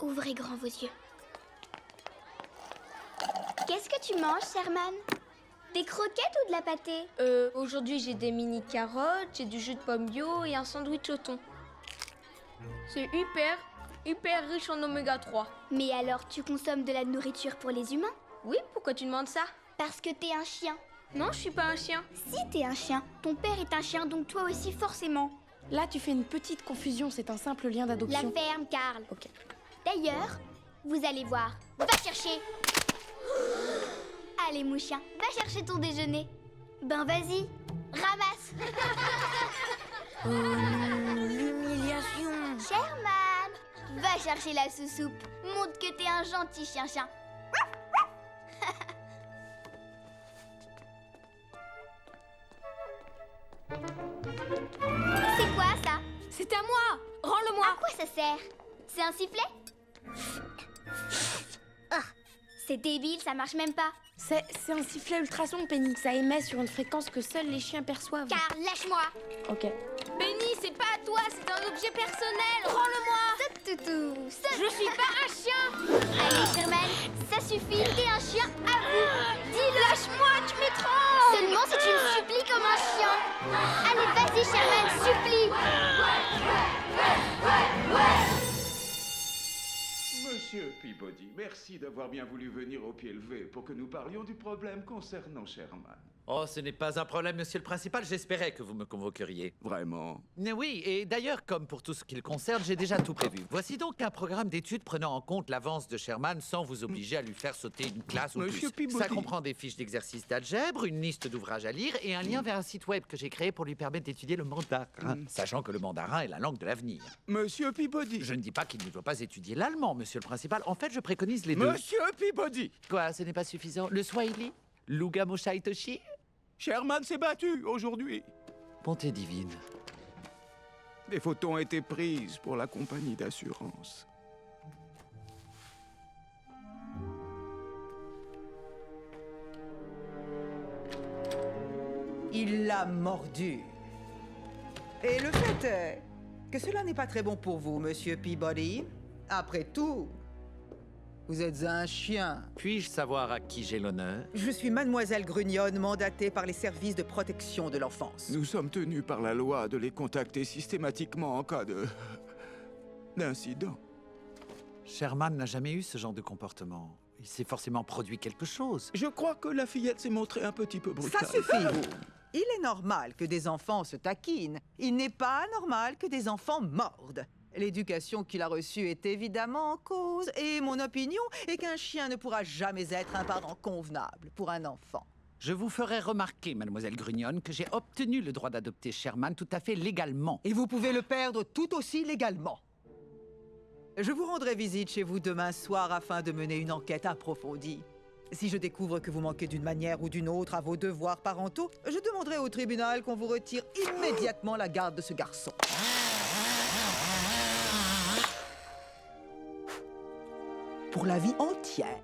Ouvrez grand vos yeux. Qu'est-ce que tu manges, Sherman? Des croquettes ou de la pâtée? Aujourd'hui j'ai des mini carottes, j'ai du jus de pomme bio et un sandwich au thon. C'est hyper riche en oméga 3. Mais alors, tu consommes de la nourriture pour les humains? Oui, pourquoi tu demandes ça? Parce que t'es un chien. Non, je suis pas un chien. Si t'es un chien, ton père est un chien, donc toi aussi forcément. Là, tu fais une petite confusion, c'est un simple lien La d'adoption. ferme, Karl. Ok. D'ailleurs, vous allez voir. Va chercher. Allez, mon chien, va chercher ton déjeuner. Ben vas-y, ramasse. Oh non, l'humiliation. Sherman, va chercher la sous-soupe. Montre que t'es un gentil chien-chien. C'est quoi ça? C'est à moi. Rends-le-moi. À quoi ça sert? C'est un sifflet? Ah, c'est débile, ça marche même pas. C'est un sifflet ultrason, Penny. Ça émet sur une fréquence que seuls les chiens perçoivent. Karl, lâche-moi. Ok. Benny, c'est pas à toi, c'est un objet personnel. Rends-le-moi. Saute, toutou, saute. Je suis pas un chien. Allez, Sherman, ça suffit, t'es un chien, avoue. Dis-le. Lâche-moi, tu m'étranges. Seulement si tu me supplies comme un chien. Allez, vas-y, Sherman, supplie. Monsieur Peabody, merci d'avoir bien voulu venir au pied levé pour que nous parlions du problème concernant Sherman. Oh, ce n'est pas un problème, monsieur le principal. J'espérais que vous me convoqueriez. Vraiment? Oui, et d'ailleurs, comme pour tout ce qui le concerne, j'ai déjà tout prévu. Voici donc un programme d'études prenant en compte l'avance de Sherman sans vous obliger à lui faire sauter une classe ou Monsieur plus. Peabody. Ça comprend des fiches d'exercices d'algèbre, une liste d'ouvrages à lire et un lien vers un site web que j'ai créé pour lui permettre d'étudier le mandarin, sachant que le mandarin est la langue de l'avenir. Monsieur Peabody. Je ne dis pas qu'il ne doit pas étudier l'allemand, monsieur le principal. En fait, je préconise les deux. Monsieur Peabody. Quoi, ce n'est pas suffisant? Le swahili? Lugamo Shaitoshi? Sherman s'est battu aujourd'hui. Bonté divine. Des photos ont été prises pour la compagnie d'assurance. Il l'a mordu. Et le fait est que cela n'est pas très bon pour vous, monsieur Peabody. Après tout, vous êtes un chien. Puis-je savoir à qui j'ai l'honneur? Je suis mademoiselle Grugnonne, mandatée par les services de protection de l'enfance. Nous sommes tenus par la loi de les contacter systématiquement en cas d'incident. Sherman n'a jamais eu ce genre de comportement. Il s'est forcément produit quelque chose. Je crois que la fillette s'est montrée un petit peu brutale. Ça suffit, vous. Il est normal que des enfants se taquinent. Il n'est pas normal que des enfants mordent. L'éducation qu'il a reçue est évidemment en cause, et mon opinion est qu'un chien ne pourra jamais être un parent convenable pour un enfant. Je vous ferai remarquer, mademoiselle Grugnonne, que j'ai obtenu le droit d'adopter Sherman tout à fait légalement. Et vous pouvez le perdre tout aussi légalement. Je vous rendrai visite chez vous demain soir afin de mener une enquête approfondie. Si je découvre que vous manquez d'une manière ou d'une autre à vos devoirs parentaux, je demanderai au tribunal qu'on vous retire immédiatement la garde de ce garçon. Pour la vie entière.